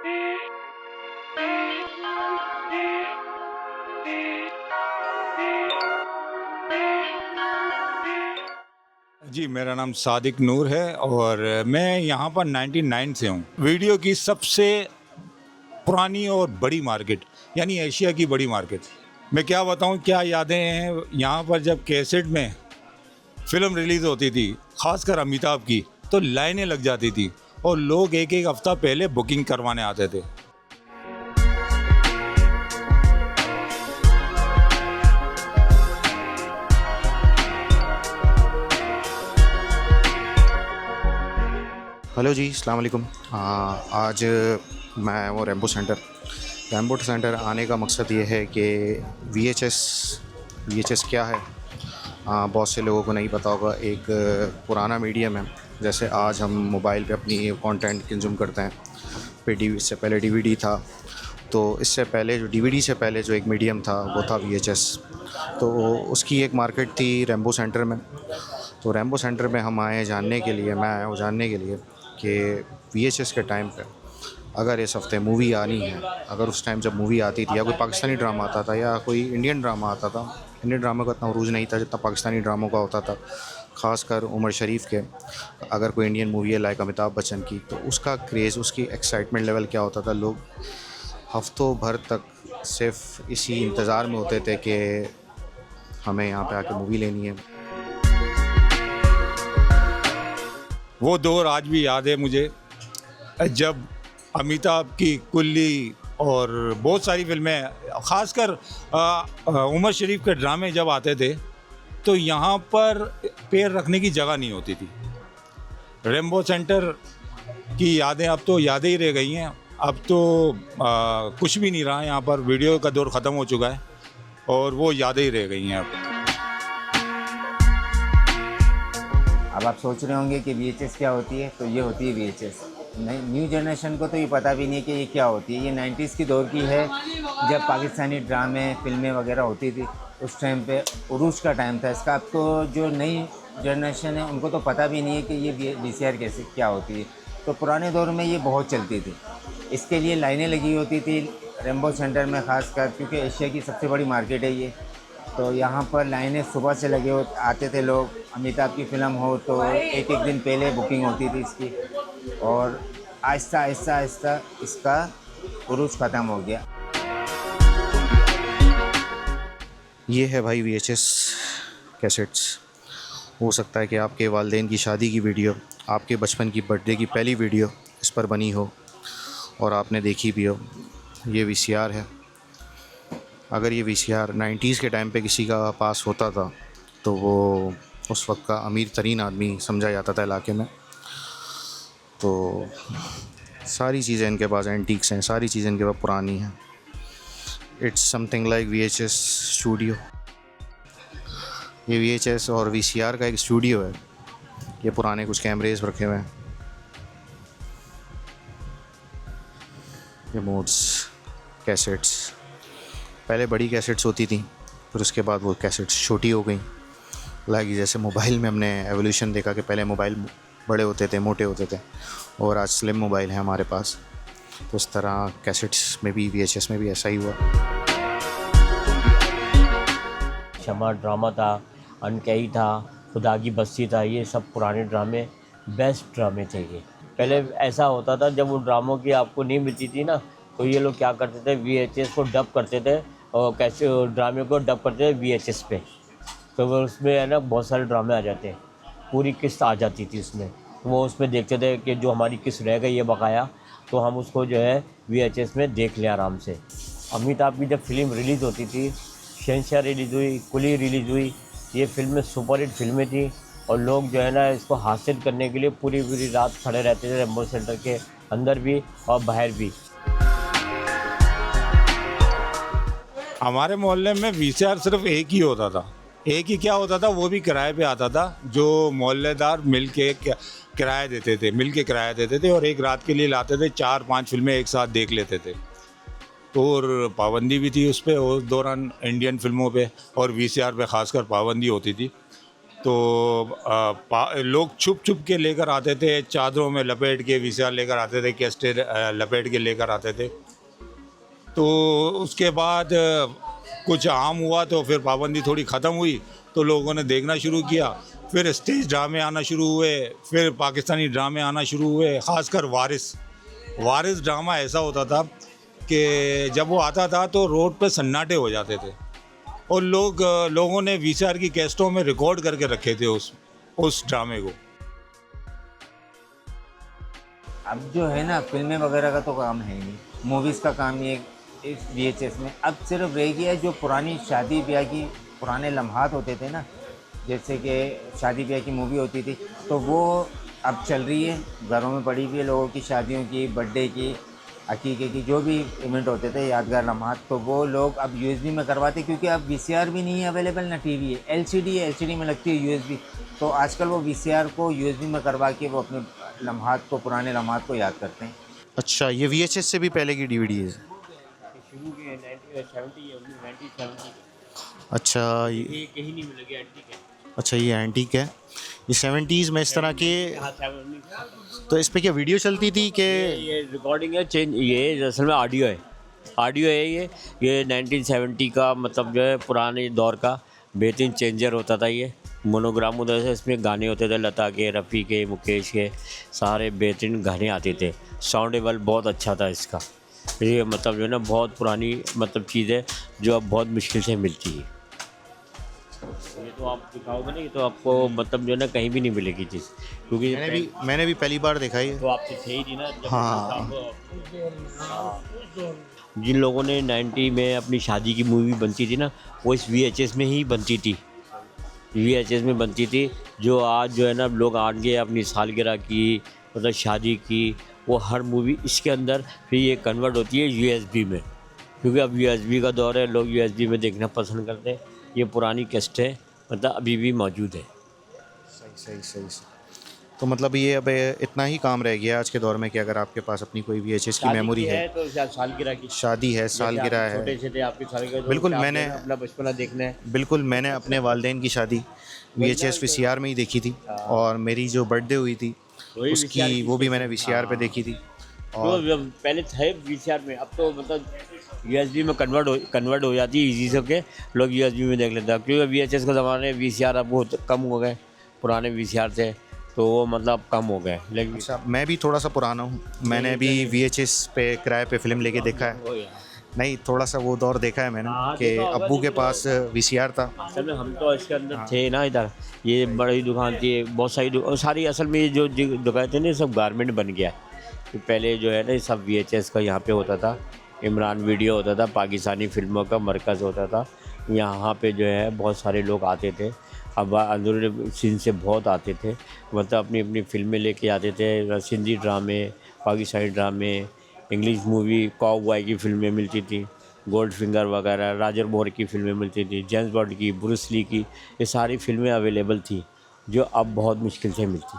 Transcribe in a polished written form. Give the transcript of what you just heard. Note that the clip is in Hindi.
जी, मेरा नाम सादिक नूर है और मैं यहाँ पर 99 से हूँ। वीडियो की सबसे पुरानी और बड़ी मार्केट, यानी एशिया की बड़ी मार्केट। मैं क्या बताऊँ, क्या यादें हैं यहाँ पर। जब कैसेट में फ़िल्म रिलीज़ होती थी, ख़ासकर अमिताभ की, तो लाइनें लग जाती थी और लोग एक एक हफ़्ता पहले बुकिंग करवाने आते थे। हेलो जी, अस्सलाम वालेकुम। आज मैं वो रैम्बो सेंटर आने का मकसद ये है कि वीएचएस क्या है, बहुत से लोगों को नहीं पता होगा। एक पुराना मीडियम है। जैसे आज हम मोबाइल पे अपनी कंटेंट कंज्यूम करते हैं, इससे पहले डीवीडी था। तो इससे पहले जो डीवीडी से पहले जो एक मीडियम था वो था वीएचएस। तो उसकी एक मार्केट थी रैम्बो सेंटर में। तो रैम्बो सेंटर में हम आए जानने के लिए, मैं आया हूँ जानने के लिए कि वीएचएस के टाइम पे अगर इस हफ़्ते मूवी आनी है, अगर उस टाइम जब मूवी आती थी या कोई पाकिस्तानी ड्रामा आता था या कोई इंडियन ड्रामा आता था, इंडियन ड्रामा का इतना उरूज नहीं था जितना पाकिस्तानी ड्रामों का होता था, ख़ासकर उमर शरीफ के। अगर कोई इंडियन मूवी है लाइक अमिताभ बच्चन की, तो उसका क्रेज़, उसकी एक्साइटमेंट लेवल क्या होता था। लोग हफ्तों भर तक सिर्फ इसी इंतज़ार में होते थे कि हमें यहाँ पे आके मूवी लेनी है। वो दौर आज भी याद है मुझे, जब अमिताभ की कुल्ली और बहुत सारी फिल्में, ख़ासकर उमर शरीफ के ड्रामे जब आते थे, तो यहाँ पर पैर रखने की जगह नहीं होती थी। रैम्बो सेंटर की यादें अब तो यादें ही रह गई हैं। अब तो कुछ भी नहीं रहा यहाँ पर। वीडियो का दौर ख़त्म हो चुका है और वो यादें ही रह गई हैं अब आप सोच रहे होंगे कि वीएचएस क्या होती है, तो ये होती है वीएचएस। न्यू जनरेशन को तो ये पता भी नहीं कि ये क्या होती है। ये 90s की दौर की है, जब पाकिस्तानी ड्रामे, फिल्में वगैरह होती थी। उस टाइम पे उरूज का टाइम था इसका। अब तो जो नई जनरेशन है उनको तो पता भी नहीं है कि ये वीसीआर कैसे क्या होती है। तो पुराने दौर में ये बहुत चलती थी, इसके लिए लाइनें लगी होती थी रैम्बो सेंटर में, ख़ासकर क्योंकि एशिया की सबसे बड़ी मार्केट है ये। तो यहाँ पर लाइनें सुबह से लगे आते थे लोग। अमिताभ की फ़िल्म हो तो एक एक दिन पहले बुकिंग होती थी इसकी, और आहिस्ता आहिस्ता आहिस्ता इसका उरूज ख़त्म हो गया। ये है भाई वीएचएस कैसेट्स। हो सकता है कि आपके वालिदैन की शादी की वीडियो, आपके बचपन की बर्थडे की पहली वीडियो इस पर बनी हो और आपने देखी भी हो। ये वीसीआर है। अगर ये वीसीआर 90s के टाइम पे किसी का पास होता था तो वो उस वक्त का अमीर तरीन आदमी समझा जाता था इलाके में। तो सारी चीज़ें इनके पास एंटीक्स हैं, सारी चीज़ें इनके पास पुरानी हैं। It's something like VHS studio. ये वीएचएस और वीसीआर का एक स्टूडियो है। ये पुराने कुछ कैमरेज रखे हुए हैं, ये मोड्स, कैसेट्स। पहले बड़ी कैसेट्स होती थी, फिर उसके बाद वो कैसेट्स छोटी हो गई। लाइक जैसे मोबाइल में हमने एवोल्यूशन देखा कि पहले मोबाइल बड़े होते थे, मोटे होते थे, और आज स्लिम मोबाइल है हमारे पास। तो इस तरह कैसेट्स में भी, वीएचएस में भी ऐसा ही हुआ। शमा ड्रामा था, अनकही था, खुदा की बस्ती था। ये सब पुराने ड्रामे बेस्ट ड्रामे थे। ये पहले ऐसा होता था, जब उन ड्रामों की आपको नहीं मिलती थी ना, तो ये लोग क्या करते थे, वीएचएस को डब करते थे और कैसे ड्रामे को डब करते थे वीएचएस पे। तो वो उसमें है ना बहुत सारे ड्रामे आ जाते हैं, पूरी किस्त आ जाती थी उसमें। तो वो उसमें देखते थे कि जो हमारी किस्त रह गई है बकाया, तो हम उसको जो है वीएचएस में देख लें आराम से। अमिताभ की जब फिल्म रिलीज़ होती थी, शहंशाह रिलीज़ हुई, कुली रिलीज़ हुई, ये फिल्में सुपरहिट फिल्में थी। और लोग जो है ना इसको हासिल करने के लिए पूरी पूरी रात खड़े रहते थे रैम्बो सेंटर के अंदर भी और बाहर भी। हमारे मोहल्ले में वीसीआर सिर्फ एक ही होता था। एक ही क्या होता था, वो भी किराए पे आता था। जो मोहल्लेदार मिल के किराया देते थे और एक रात के लिए लाते थे। 4-5 फिल्में एक साथ देख लेते थे। और पाबंदी भी थी उस पर, उस दौरान इंडियन फिल्मों पे और वीसीआर पे ख़ासकर पाबंदी होती थी। तो लोग छुप छुप के लेकर आते थे, चादरों में लपेट के वीसीआर लेकर आते थे, कैसेट लपेट के लेकर आते थे। तो उसके बाद कुछ आम हुआ तो फिर पाबंदी थोड़ी ख़त्म हुई, तो लोगों ने देखना शुरू किया। फिर स्टेज ड्रामे आना शुरू हुए, फिर पाकिस्तानी ड्रामे आना शुरू हुए, ख़ासकर वारिस ड्रामा ऐसा होता था कि जब वो आता था तो रोड पे सन्नाटे हो जाते थे, और लोगों ने वीसीआर की कैसेटों में रिकॉर्ड करके रखे थे उस ड्रामे को। अब जो है ना, फिल्में वगैरह का तो काम है नहीं, मूवीज़ का काम ही है इस VHS में। अब सिर्फ रह गया है जो पुरानी शादी ब्याह की पुराने लम्हात होते थे ना, जैसे कि शादी ब्याह की मूवी होती थी, तो वो अब चल रही है, घरों में पड़ी हुई है, लोगों की शादियों की, बर्थडे की, अकीके की, जो भी इवेंट होते थे यादगार लम्हात, तो वो लोग अब USB में करवाते, क्योंकि अब VCR भी नहीं है अवेलेबल, ना TV है, LCD है, LCD में लगती है USB। तो आजकल वो VCR को USB में करवा के वो अपने लम्हात को, पुराने लम्हात को याद करते हैं। अच्छा, ये VHS से भी पहले की DVD है? शुरू के 1970 अच्छा ये कहीं नहीं मिलेगी, एंटीक है। अच्छा, ये एंटीक है। ये 70s में इस तरह के। हाँ, 70 तो इस पे क्या वीडियो चलती थी कि? ये रिकॉर्डिंग है, चेंज, ये असल में ऑडियो है ये 1970 का, मतलब जो है पुराने दौर का बेहतरीन चेंजर होता था। ये मोनोग्राम होता था, इसमें गाने होते थे, लता के, रफ़ी के, मुकेश के, सारे बेहतरीन गाने आते थे। साउंड लेवल बहुत अच्छा था इसका। ये मतलब जो है ना बहुत पुरानी मतलब चीज़ है जो अब बहुत मुश्किल से मिलती है। ये तो आप दिखाओगे नहीं तो आपको मतलब जो है ना कहीं भी नहीं मिलेगी चीज़, क्योंकि मैंने भी पहली बार देखा ये। तो आपसे थे ही नहीं ना जब हाँ। जिन लोगों ने 90 में अपनी शादी की मूवी बनती थी ना, वो इस VHS में ही बनती थी, VHS में बनती थी। जो आज जो है ना लोग आगे अपनी सालगिरह की, मतलब शादी की, वो हर मूवी इसके अंदर फिर ये कन्वर्ट होती है USB में, क्योंकि अब USB का दौर है, लोग USB में देखना पसंद करते हैं। ये पुरानी कैसेटें मतलब अभी भी मौजूद है। सही। तो मतलब ये अब इतना ही काम रह गया आज के दौर में कि अगर आपके पास अपनी कोई VHS की मेमोरी है, तो सालगिरह की शादी है, सालगिरह है। छोटे छोटे आपकी सालगिरह, तो बिल्कुल, आपने मैंने अपना बचपना देखना है। बिल्कुल, मैंने अपने वालिदैन की शादी VHS VCR में ही देखी थी, और मेरी जो बर्थडे हुई थी वही VCR उसकी की वो भी मैंने VCR पे देखी थी। तो और पहले थे VCR में, अब तो मतलब USB में कन्वर्ट हो जाती है इजी से के, लोग USB में देख लेते हैं, क्योंकि VHS के ज़माने में VCR अब बहुत कम हो गए, पुराने VCR थे तो वो मतलब कम हो गए। लेकिन अच्छा, मैं भी थोड़ा सा पुराना हूँ, मैंने भी VHS पे किराए पे फिल्म लेके देखा है। नहीं, थोड़ा सा वो दौर देखा है मैंने कि अब्बू के पास VCR था। असल में हम तो इसके अंदर थे ना, इधर ये बड़ी दुकान थी, बहुत सारी असल में ये जो दुकान थी ना सब गारमेंट बन गया है। तो पहले जो है ना सब VHS का यहाँ पे होता था, इमरान वीडियो होता था, पाकिस्तानी फिल्मों का मरकज़ होता था। यहाँ पे जो है बहुत सारे लोग आते थे, अब अंदरूनी सिंध से बहुत आते थे, मतलब अपनी अपनी फिल्में लेके आते थे। सिंधी ड्रामे, पाकिस्तानी ड्रामे, इंग्लिश मूवी, कॉबॉय की फिल्में मिलती थी, गोल्ड फिंगर वगैरह, रॉजर मोर की फिल्में मिलती थी, जेम्स बॉन्ड की, ब्रूस ली की, ये सारी फिल्में अवेलेबल थी जो अब बहुत मुश्किल से मिलती।